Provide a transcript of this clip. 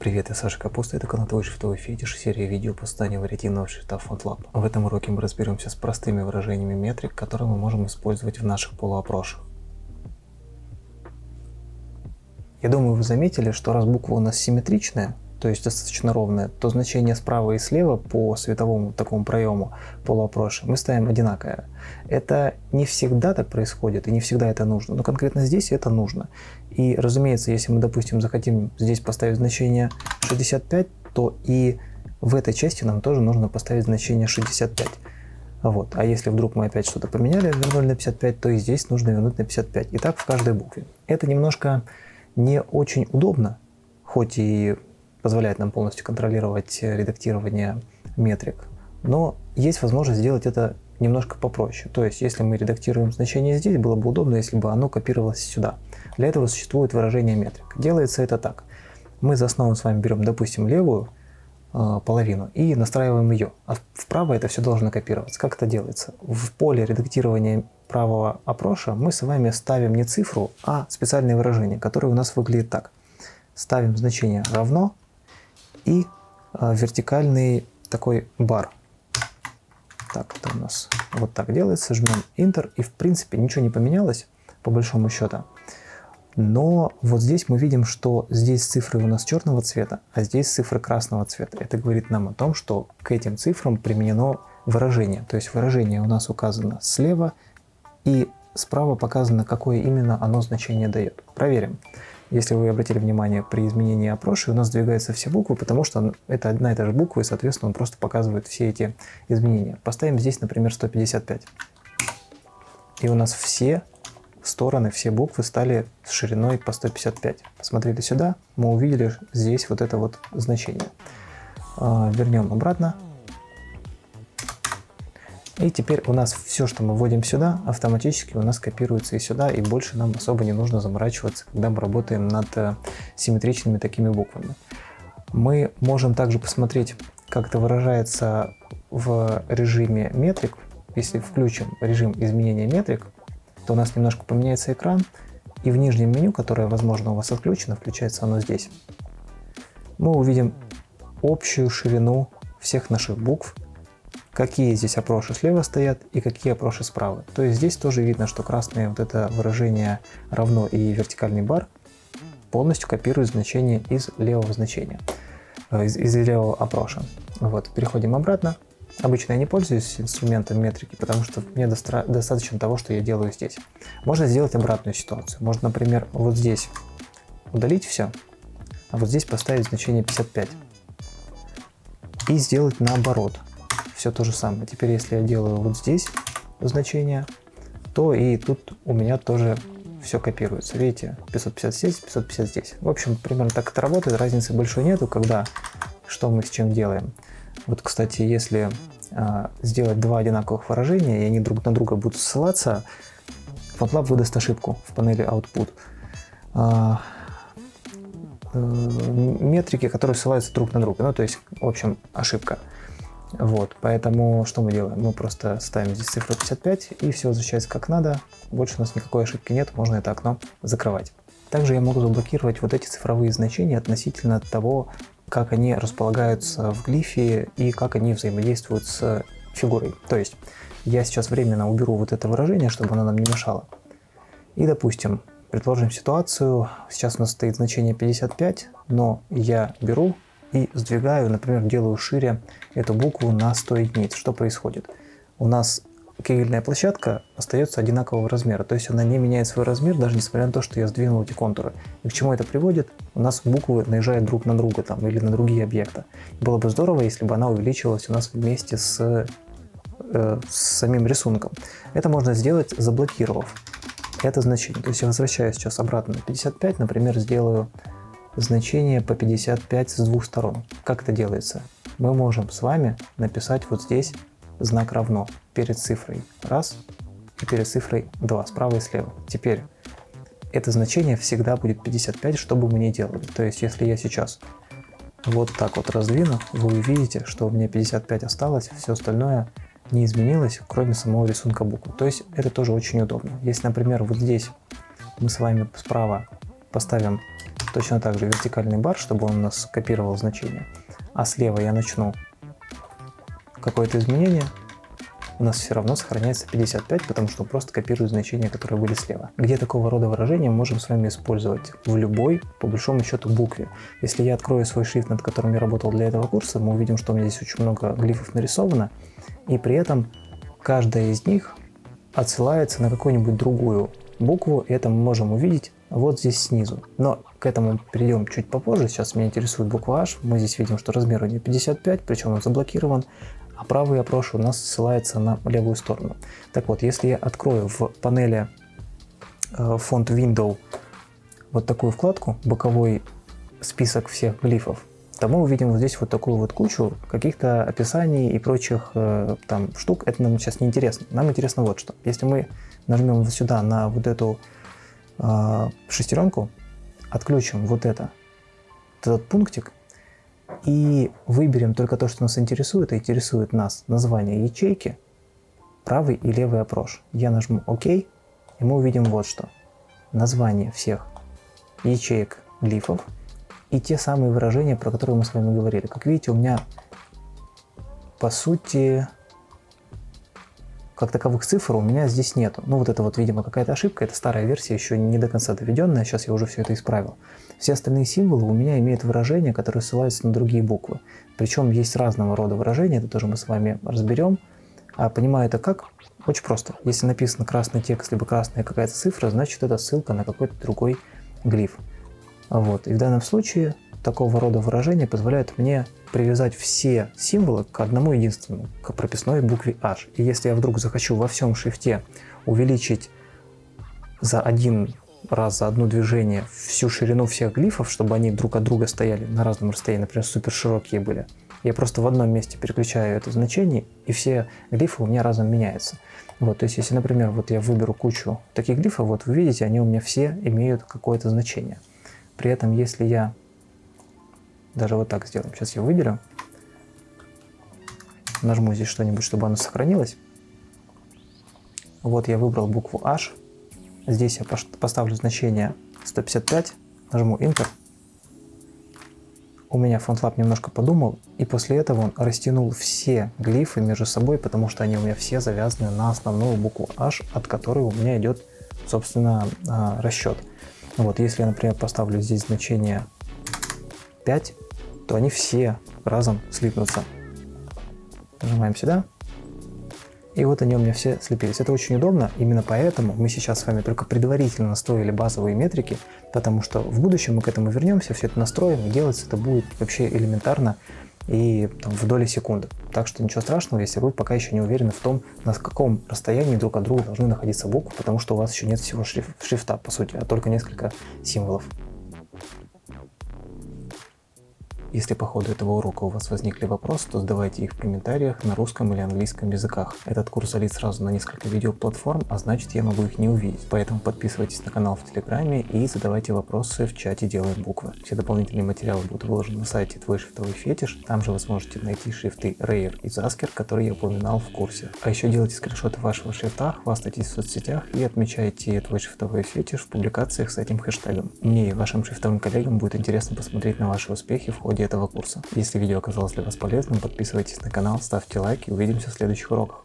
Привет, я Саша Капуста, это канал Твой шрифтовый фетиш, серия видео по созданию вариативного шрифта FontLab. В этом уроке мы разберемся с простыми выражениями метрик, которые мы можем использовать в наших полуопрошах. Я думаю, вы заметили, что раз буква у нас симметричная, то есть достаточно ровная, то значение справа и слева по световому такому проему полуопроша мы ставим одинаковое. Это не всегда так происходит и не всегда это нужно, но конкретно здесь это нужно. И разумеется, если мы, допустим, захотим здесь поставить значение 65, то и в этой части нам тоже нужно поставить значение 65. Вот. А если вдруг мы опять что-то поменяли, вернули на 55, то и здесь нужно вернуть на 55. И так в каждой букве. Это немножко не очень удобно, хоть и позволяет нам полностью контролировать редактирование метрик, но есть возможность сделать это немножко попроще. То есть, если мы редактируем значение здесь, было бы удобно, если бы оно копировалось сюда. Для этого существует выражение метрик. Делается это так. Мы за основу с вами берем, допустим, левую половину и настраиваем ее, а вправо это все должно копироваться. Как это делается? В поле редактирования правого опроша мы с вами ставим не цифру, а специальное выражение, которое у нас выглядит так. Ставим значение равно и вертикальный такой бар. Так, это у нас вот так делается. Жмем Enter, и в принципе ничего не поменялось, по большому счету. Но вот здесь мы видим, что здесь цифры у нас черного цвета, а здесь цифры красного цвета. Это говорит нам о том, что к этим цифрам применено выражение. То есть выражение у нас указано слева, и справа показано, какое именно оно значение дает. Проверим. Если вы обратили внимание, при изменении опроши у нас сдвигаются все буквы, потому что это одна и та же буква, и, соответственно, он просто показывает все эти изменения. Поставим здесь, например, 155. И у нас все стороны, все буквы стали с шириной по 155. Посмотрели сюда, мы увидели здесь вот это вот значение. Вернем обратно. И теперь у нас все, что мы вводим сюда, автоматически у нас копируется и сюда, и больше нам особо не нужно заморачиваться, когда мы работаем над симметричными такими буквами. Мы можем также посмотреть, как это выражается в режиме метрик. Если включим режим изменения метрик, то у нас немножко поменяется экран, и в нижнем меню, которое, возможно, у вас отключено, включается оно здесь. Мы увидим общую ширину всех наших букв, какие здесь опроши слева стоят и какие опроши справа. То есть здесь тоже видно, что красное вот это выражение равно и вертикальный бар полностью копирует значение из левого значения, из левого опроша. Вот, переходим обратно. Обычно я не пользуюсь инструментом метрики, потому что мне достаточно того, что я делаю здесь. Можно сделать обратную ситуацию. Можно, например, вот здесь удалить все, а вот здесь поставить значение 55. И сделать наоборот. Все то же самое. Теперь, если я делаю вот здесь значение, то и тут у меня тоже все копируется. Видите, 550 здесь, 550 здесь. В общем, примерно так это работает. Разницы большой нету, когда что мы с чем делаем. Вот, кстати, если сделать два одинаковых выражения, и они друг на друга будут ссылаться, FontLab выдаст ошибку в панели Output. Метрики, которые ссылаются друг на друга. Ну, то есть, в общем, ошибка. Вот, поэтому что мы делаем? Мы просто ставим здесь цифру 55, и все возвращается как надо. Больше у нас никакой ошибки нет, можно это окно закрывать. Также я могу заблокировать вот эти цифровые значения относительно того, как они располагаются в глифе и как они взаимодействуют с фигурой. То есть я сейчас временно уберу вот это выражение, чтобы оно нам не мешало. И, допустим, предложим ситуацию, сейчас у нас стоит значение 55, но я беру и сдвигаю, например, делаю шире эту букву на 100 единиц. Что происходит? У нас кегельная площадка остается одинакового размера, то есть она не меняет свой размер, даже несмотря на то, что я сдвинул эти контуры. И к чему это приводит? У нас буквы наезжают друг на друга там, или на другие объекты. Было бы здорово, если бы она увеличилась у нас вместе с самим рисунком. Это можно сделать, заблокировав это значение. То есть я возвращаюсь сейчас обратно на 55, например, сделаю значение по 55 с двух сторон. Как это делается? Мы можем с вами написать вот здесь знак равно перед цифрой 1 и перед цифрой 2, справа и слева. Теперь это значение всегда будет 55, что бы мы ни делали. То есть если я сейчас вот так вот раздвину, вы увидите, что у меня 55 осталось, все остальное не изменилось, кроме самого рисунка буквы. То есть это тоже очень удобно. Если, например, вот здесь мы с вами справа поставим точно так же вертикальный бар, чтобы он у нас копировал значение. А слева я начну какое-то изменение, у нас все равно сохраняется 55, потому что он просто копирует значения, которые были слева. Где такого рода выражения мы можем с вами использовать? В любой, по большому счету, букве. Если я открою свой шрифт, над которым я работал для этого курса, мы увидим, что у меня здесь очень много глифов нарисовано, и при этом каждая из них отсылается на какую-нибудь другую букву, и это мы можем увидеть вот здесь снизу. Но к этому перейдем чуть попозже. Сейчас меня интересует буква H. Мы здесь видим, что размер у нее 55, причем он заблокирован, а правый approach у нас ссылается на левую сторону. Так вот, если я открою в панели Font Window вот такую вкладку, боковой список всех глифов, то мы увидим вот здесь вот такую вот кучу каких-то описаний и прочих там штук. Это нам сейчас не интересно. Нам интересно вот что. Если мы нажмем вот сюда на вот эту шестеренку, отключим вот этот пунктик и выберем только то, что нас интересует, и интересует нас название ячейки, правый и левый approach. Я нажму ОК, и мы увидим вот что. Название всех ячеек глифов и те самые выражения, про которые мы с вами говорили. Как видите, у меня по сути как таковых цифр у меня здесь нету. Ну вот это вот, видимо, какая-то ошибка, это старая версия, еще не до конца доведенная, сейчас я уже все это исправил. Все остальные символы у меня имеют выражения, которые ссылаются на другие буквы. Причем есть разного рода выражения, это тоже мы с вами разберем. А понимаю это как? Очень просто. Если написано красный текст, либо красная какая-то цифра, значит это ссылка на какой-то другой глиф. Вот. И в данном случае такого рода выражения позволяют мне привязать все символы к одному единственному, к прописной букве H. И если я вдруг захочу во всем шрифте увеличить за один раз, за одно движение всю ширину всех глифов, чтобы они друг от друга стояли на разном расстоянии, например, супер широкие были, я просто в одном месте переключаю это значение, и все глифы у меня разом меняются. Вот, то есть, если, например, вот я выберу кучу таких глифов, вот вы видите, они у меня все имеют какое-то значение. При этом, если я даже вот так сделаем, сейчас я выделю, нажму здесь что-нибудь, чтобы оно сохранилось. Вот я выбрал букву H, здесь я поставлю значение 155, нажму Enter. У меня FontLab немножко подумал, и после этого он растянул все глифы между собой, потому что они у меня все завязаны на основную букву H, от которой у меня идет, собственно, расчет. Вот, если я, например, поставлю здесь значение 5, то они все разом слипнутся. Нажимаем сюда, и вот они у меня все слепились. Это очень удобно, именно поэтому мы сейчас с вами только предварительно настроили базовые метрики, потому что в будущем мы к этому вернемся, все это настроим, и делаться это будет вообще элементарно и там, в доли секунды. Так что ничего страшного, если вы пока еще не уверены в том, на каком расстоянии друг от друга должны находиться буквы, потому что у вас еще нет всего шрифта, по сути, а только несколько символов. Если по ходу этого урока у вас возникли вопросы, то задавайте их в комментариях на русском или английском языках. Этот курс залит сразу на несколько видеоплатформ, а значит я могу их не увидеть. Поэтому подписывайтесь на канал в Телеграме и задавайте вопросы в чате «Делаем буквы». Все дополнительные материалы будут выложены на сайте «Твой шрифтовой фетиш». Там же вы сможете найти шрифты Rayер и Zasker, которые я упоминал в курсе. А еще делайте скриншоты вашего шрифта, хвастайтесь в соцсетях и отмечайте «Твой шрифтовой фетиш» в публикациях с этим хэштегом. Мне и вашим шрифтовым коллегам будет интересно посмотреть на ваши успехи в ходе этого курса. Если видео оказалось для вас полезным, подписывайтесь на канал, ставьте лайк и увидимся в следующих уроках.